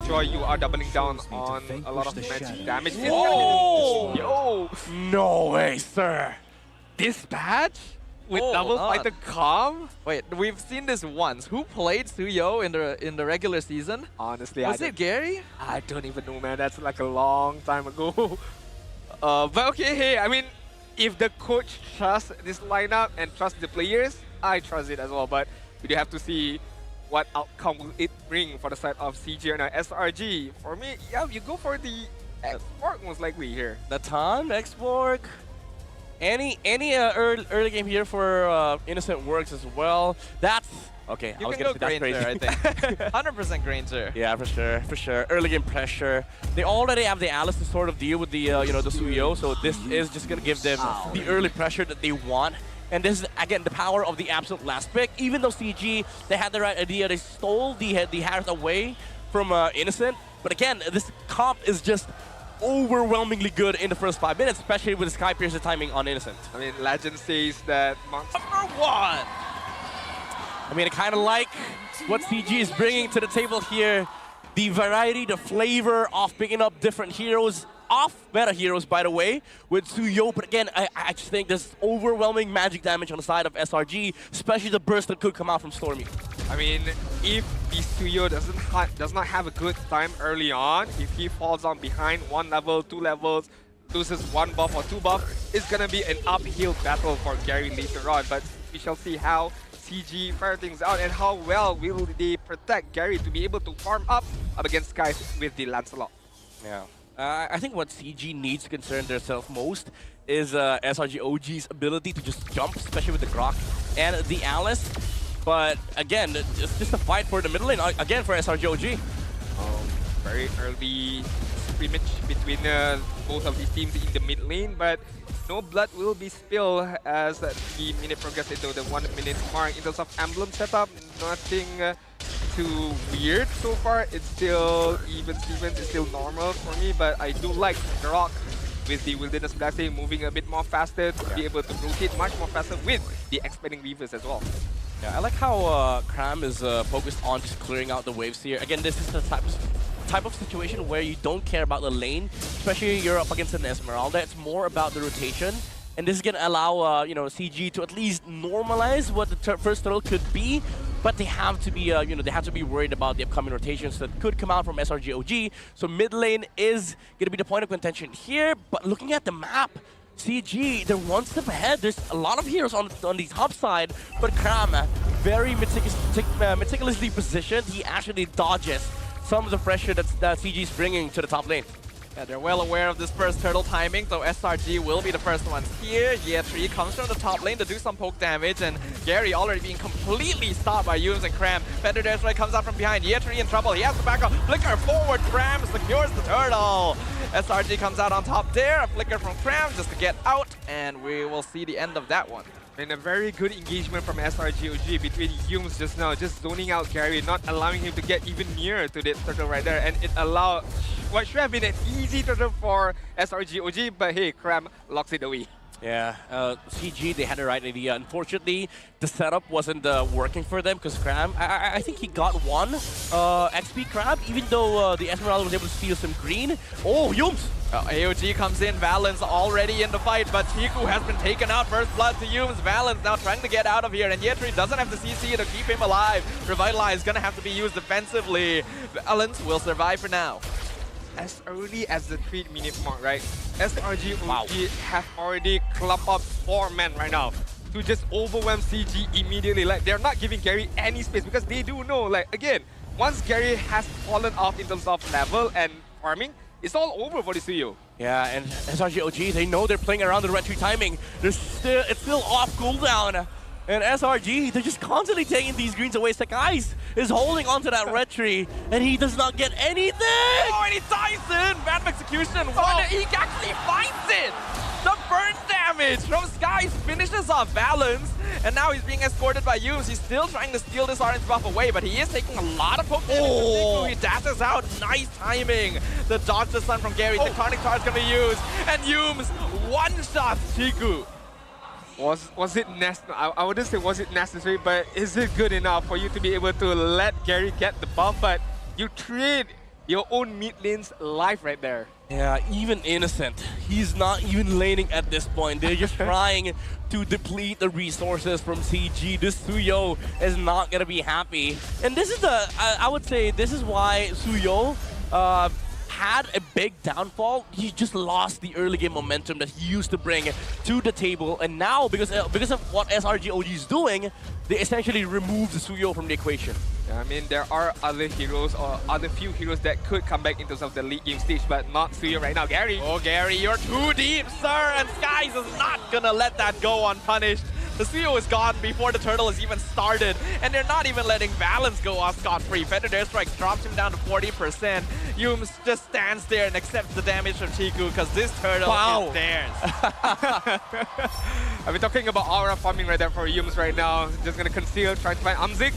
Joy, you are doubling down on a lot of magic damage. It's Whoa! Yo! No way, sir. This badge? With Hold double on. fighter calm? Wait, we've seen this once. Who played Suyo in the regular season? Honestly, Was it Gary? I don't even know, man. That's like a long time ago. But okay, hey, I mean, if the coach trusts this lineup and trusts the players, I trust it as well. But we do have to see what outcome will it bring for the side of CG and SRG. For me, yeah, you go for the Export most likely here. Natan, Xborg, any early game here for Innocent works as well. That's okay. You I was can gonna go say that's Granger, crazy. I think. 100% Granger. Yeah, for sure. Early game pressure. They already have the Alice to sort of deal with the the Suyo, so this is just gonna give them the early pressure that they want. And this is again the power of the absolute last pick. Even though CG they had the right idea, they stole the Harris away from Innocent. But again, this comp is just overwhelmingly good in the first 5 minutes, especially with the Skypiercer timing on Innocent. I mean, Legend says that Monster Number one! I mean, I kind of like what CG is bringing to the table here. The variety, the flavor of picking up different heroes, off-meta heroes, by the way, with Suyo. But again, I just think there's overwhelming magic damage on the side of SRG, especially the burst that could come out from Stormy. I mean, if the Studio does not have a good time early on, if he falls on behind 1 level, 2 levels, loses 1 buff or 2 buff, it's gonna be an uphill battle for Gary later on. But we shall see how CG fire things out and how well will they protect Gary to be able to farm up against Skies with the Lancelot. Yeah. I think what CG needs to concern themselves most is SRG OG's ability to just jump, especially with the Grok and the Alice. But again, it's just a fight for the middle lane, again for SRG OG. Very early scrimmage between both of these teams in the mid lane, but no blood will be spilled as the minute progresses into the 1 minute mark. In terms of emblem setup, nothing too weird so far. It's still even Stevens, it's still normal for me, but I do like Grok with the Wilderness Blessing moving a bit more faster to be able to rotate much more faster with the expanding Reavers as well. Yeah, I like how Cram is focused on just clearing out the waves here. Again, this is the type of situation where you don't care about the lane, especially you're up against an Esmeralda. It's more about the rotation, and this is gonna allow CG to at least normalize what the first turtle could be. But they have to be they have to be worried about the upcoming rotations that could come out from SRG OG. So mid lane is gonna be the point of contention here. But looking at the map, CG, they're one step ahead. There's a lot of heroes on the top side, but Kram, very meticulously positioned. He actually dodges some of the pressure that CG is bringing to the top lane. Yeah, they're well aware of this first turtle timing, so SRG will be the first ones here. Yeatri comes from the top lane to do some poke damage, and Gary already being completely stopped by Yums and Cram. Fender Destroy comes out from behind. Yeatri in trouble. He has to back up. Flicker forward. Cram secures the turtle. SRG comes out on top there. A flicker from Cram just to get out, and we will see the end of that one. And a very good engagement from SRG OG between Yums just now, just zoning out Gary, not allowing him to get even nearer to that turtle right there. And it allowed what should have been an easy turtle for SRG OG, but hey, Cram locks it away. Yeah, CG, they had the right idea. Unfortunately, the setup wasn't working for them because Cram, I think he got one XP Crab, even though the Esmeralda was able to steal some green. Oh, Yums! AOG comes in, Valence already in the fight, but Chiku has been taken out. First blood to Yums. Valence now trying to get out of here, and Yeatri doesn't have the CC to keep him alive. Revitalize gonna have to be used defensively. Valence will survive for now. As early as the 3-minute mark, right? SRG OG have already clumped up 4 men right now to just overwhelm CG immediately. Like, they're not giving Gary any space because they do know, like, again, once Gary has fallen off in terms of level and farming, it's all over for the studio. Yeah, and SRG OG, they know they're playing around the retry timing. It's still off cooldown. And SRG, they're just constantly taking these greens away. Sakai's is holding onto that red tree, and he does not get anything! Oh, and he dies in! Bad execution! Wow. He actually finds it! The burn damage from Skies finishes off Valence, and now he's being escorted by Yums. He's still trying to steal this orange buff away, but he is taking a lot of poke damage. Oh. He dashes out. Nice timing. The dodge the stun from Gary. The Tectonic Charge gonna be used, and Yums one-shots Chiku. Was it necessary? I wouldn't say was it necessary, but is it good enough for you to be able to let Gary get the buff? But you trade your own mid lane's life right there. Yeah, even Innocent, he's not even laning at this point. They're just trying to deplete the resources from CG. This Suyo is not gonna be happy. And this is I would say this is why Suyo had a big downfall. He just lost the early game momentum that he used to bring to the table. And now, because of what SRGOG is doing, they essentially removed Suyo from the equation. I mean, there are other heroes or other few heroes that could come back in terms of the late game stage, but not Suyo right now. Gary. Oh, Gary, you're too deep, sir, and Skies is not gonna let that go unpunished. The Suyo is gone before the turtle has even started, and they're not even letting Valence go off scot-free. Feather Dare Strike drops him down to 40%. Yums just stands there and accepts the damage from Chiku because this turtle is theirs. I've been talking about aura farming right there for Yums right now. Just gonna conceal, trying to find Amzik.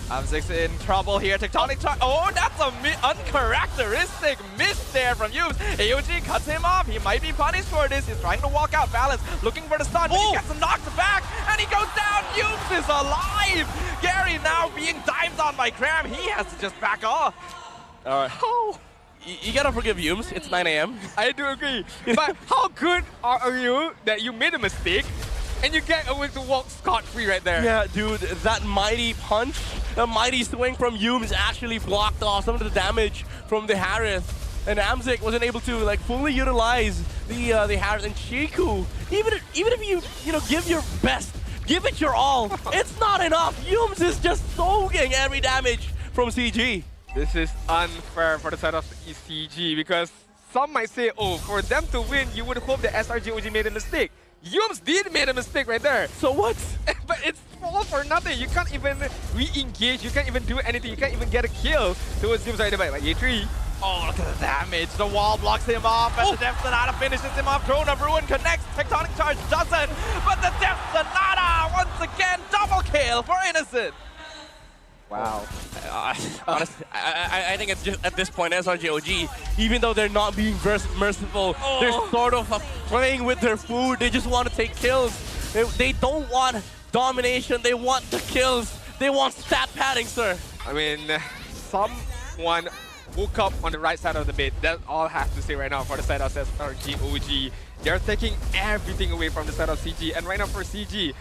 Amzik's in trouble here. Tectonic charge. Oh, that's a uncharacteristic miss there from Yums. AOG cuts him off. He might be punished for this. He's trying to walk out. Valence looking for the stun. But he gets knocked back and he goes down. Yums is alive. Gary now being dimed on by Cram. He has to just back off. All right. Oh. You gotta forgive Yums. It's 9 AM. I do agree. But how good are you that you made a mistake and you get away to walk scot-free right there? Yeah, dude, that mighty punch, the mighty swing from Yums actually blocked off some of the damage from the Harith. And Amzik wasn't able to like fully utilize the Harith and Chiku. Even if you know give your best, give it your all, it's not enough. Yums is just soaking every damage from CG. This is unfair for the side of CG because some might say, oh, for them to win, you would hope that SRGOG made a mistake. Yums did make a mistake right there. So what? But it's all for nothing. You can't even re-engage. You can't even do anything. You can't even get a kill towards Yums right there. Like A3. Oh, look at the damage. The wall blocks him off, and the Depth Sonata finishes him off. Crown of Ruin connects. Tectonic Charge doesn't. But the Depth Sonata, once again, double kill for Innocent. Wow. Honestly, I think it's just at this point, SRGOG, even though they're not being merciful, they're sort of playing with their food. They just want to take kills. They don't want domination. They want the kills. They want stat padding, sir. I mean, someone woke up on the right side of the bed. That's all I have to say right now for the side of SRGOG. They're taking everything away from the side of CG. And right now for CG,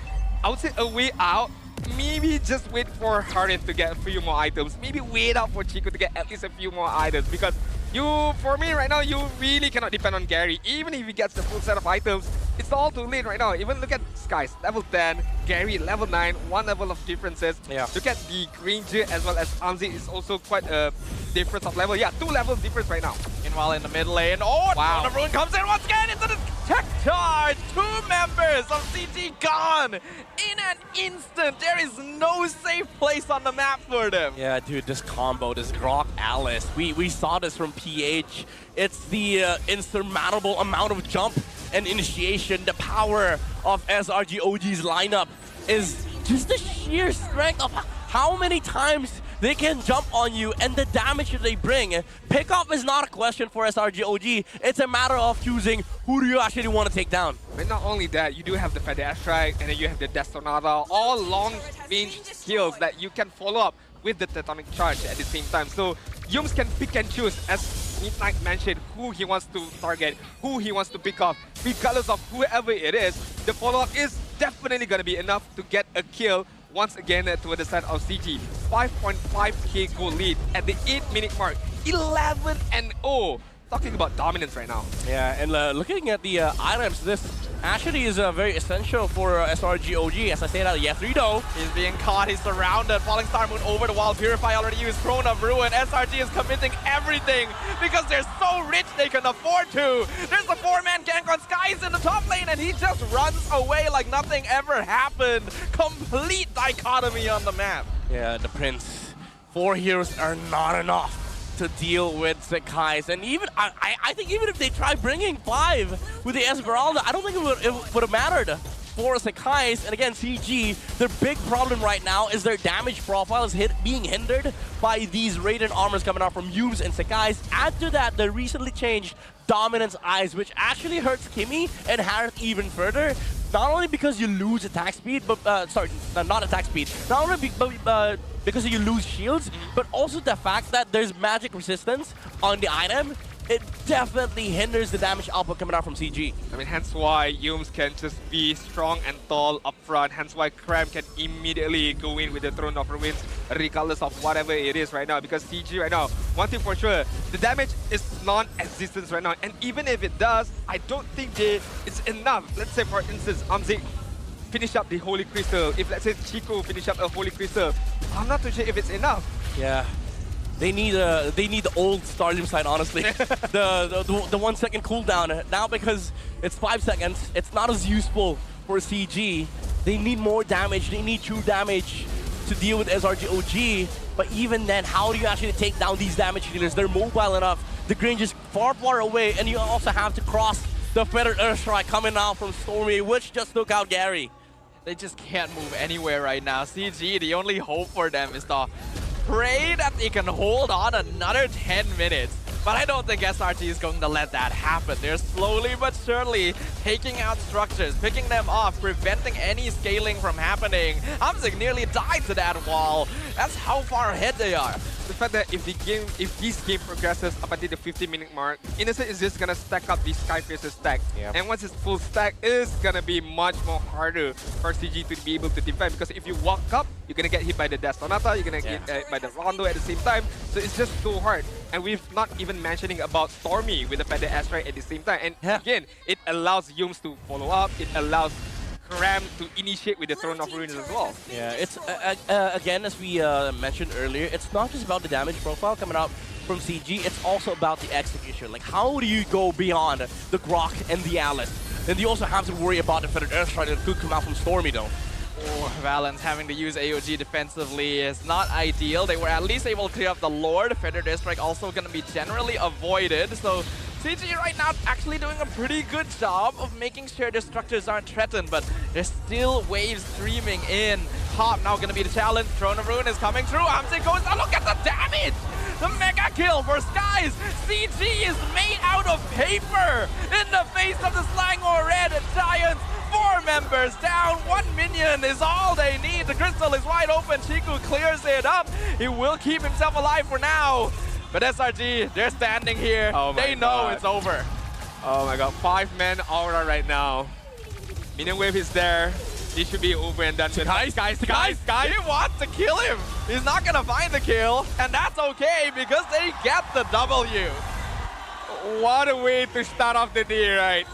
I would say a way out. Maybe just wait for Harith to get a few more items. Maybe wait out for Chiku to get at least a few more items. Because for me right now, you really cannot depend on Gary. Even if he gets the full set of items, it's all too late right now. Even look at Skies, level 10, Gary level 9, one level of differences. Yeah. Look at the Granger as well as Amzi is also quite a difference of level. Yeah, 2 levels difference right now. Meanwhile, in the mid lane, oh, wow. The Ruin comes in once again into the tech charge. 2 members of CG gone in an instant. There is no safe place on the map for them. Yeah, dude, this combo, this Grok Alice, we saw this from PH. It's the insurmountable amount of jump and initiation. The power of SRGOG's lineup is just the sheer strength of how many times they can jump on you and the damage that they bring. Pickoff is not a question for SRGOG. It's a matter of choosing who do you actually want to take down. But not only that, you do have the Feather Strike and then you have the Death Sonata, all long-range skills that you can follow up with the Tectonic Charge at the same time. So Yums can pick and choose, as Midnight mentioned, who he wants to target, who he wants to pick off. Regardless of whoever it is, the follow-up is definitely going to be enough to get a kill once again to the side of CG. 5.5k goal lead at the 8-minute mark. 11-0. Talking about dominance right now. Yeah, and looking at the items, this actually is very essential for SRGOG. As I say that, yes, though. He's being caught, he's surrounded. Falling Star Moon over the wall. Purify already used. Throne of Ruin. SRG is committing everything because they're so rich they can afford to. There's a 4-man gank on Skies in the top lane and he just runs away like nothing ever happened. Complete dichotomy on the map. Yeah, the Prince. 4 heroes are not enough to deal with Sekai's, and even I think even if they try bringing 5 with the Esmeralda, I don't think it would have mattered for Sekai's. And again, CG, their big problem right now is their damage profile is being hindered by these Radiant armors coming out from Yums and Sekai's. Add to that the recently changed Dominance Eyes, which actually hurts Kimmy and Harith even further. not only because you lose attack speed, but sorry, not attack speed. Not only because you lose shields, but also the fact that there's magic resistance on the item. It definitely hinders the damage output coming out from CG. I mean, hence why Yums can just be strong and tall up front. Hence why Cram can immediately go in with the Throne of Ruins, regardless of whatever it is right now. Because CG right now, one thing for sure, the damage is non-existent right now. And even if it does, I don't think it's enough. Let's say, for instance, Amzik finish up the Holy Crystal. If, let's say, Chico finish up a Holy Crystal, I'm not too sure if it's enough. Yeah. They need the old Starlim side, honestly. the 1 second cooldown. Now because it's 5 seconds, it's not as useful for CG. They need more damage. They need true damage to deal with SRG OG. But even then, how do you actually take down these damage dealers? They're mobile enough. The Grange is far away, and you also have to cross the Feathered Earthstrike coming out from Stormy, which just took out Gary. They just can't move anywhere right now. CG, the only hope for them is to pray that they can hold on another 10 minutes. But I don't think SRT is going to let that happen. They're slowly but surely taking out structures, picking them off, preventing any scaling from happening. Hamzik nearly died to that wall. That's how far ahead they are. The fact that if this game progresses up until the 50-minute mark, Innocent is just gonna stack up the Skyfisher stack. Yeah. And once it's full stack, it's gonna be much more harder for CG to be able to defend, because if you walk up, you're gonna get hit by the Death Sonata, you're gonna get hit by the Rondo at the same time. So it's just so hard. And we've not even mentioning about Stormy with the Feather Asteroid at the same time. And again, it allows Yums to follow up, it allows Cram to initiate with the Throne of Ruins as well. Yeah, it's again, as we mentioned earlier, it's not just about the damage profile coming out from CG, it's also about the execution. Like, how do you go beyond the Grok and the Alice? Then you also have to worry about the Feathered Earthstrike that could come out from Stormy though. Oh, Valens having to use AOG defensively is not ideal. They were at least able to clear up the Lord. Feathered Airstrike also going to be generally avoided. So CG right now actually doing a pretty good job of making sure their structures aren't threatened, but there's still waves streaming in. Hop now going to be the challenge. Throne of Ruin is coming through. Hamzik goes down. Look at the damage! The mega kill for Skies! CG is made out of paper in the face of the Slangor Red Giants. 4 members down, 1 minion is all they need. The crystal is wide open. Chiku clears it up. He will keep himself alive for now. But SRG, they're standing here. Oh my they know God. it's over. Oh my god, 5-man aura right now. Minion wave is there. This should be over and done with. Guys, he wants to kill him. He's not gonna find the kill, and that's okay because they get the W. What a way to start off the day, right?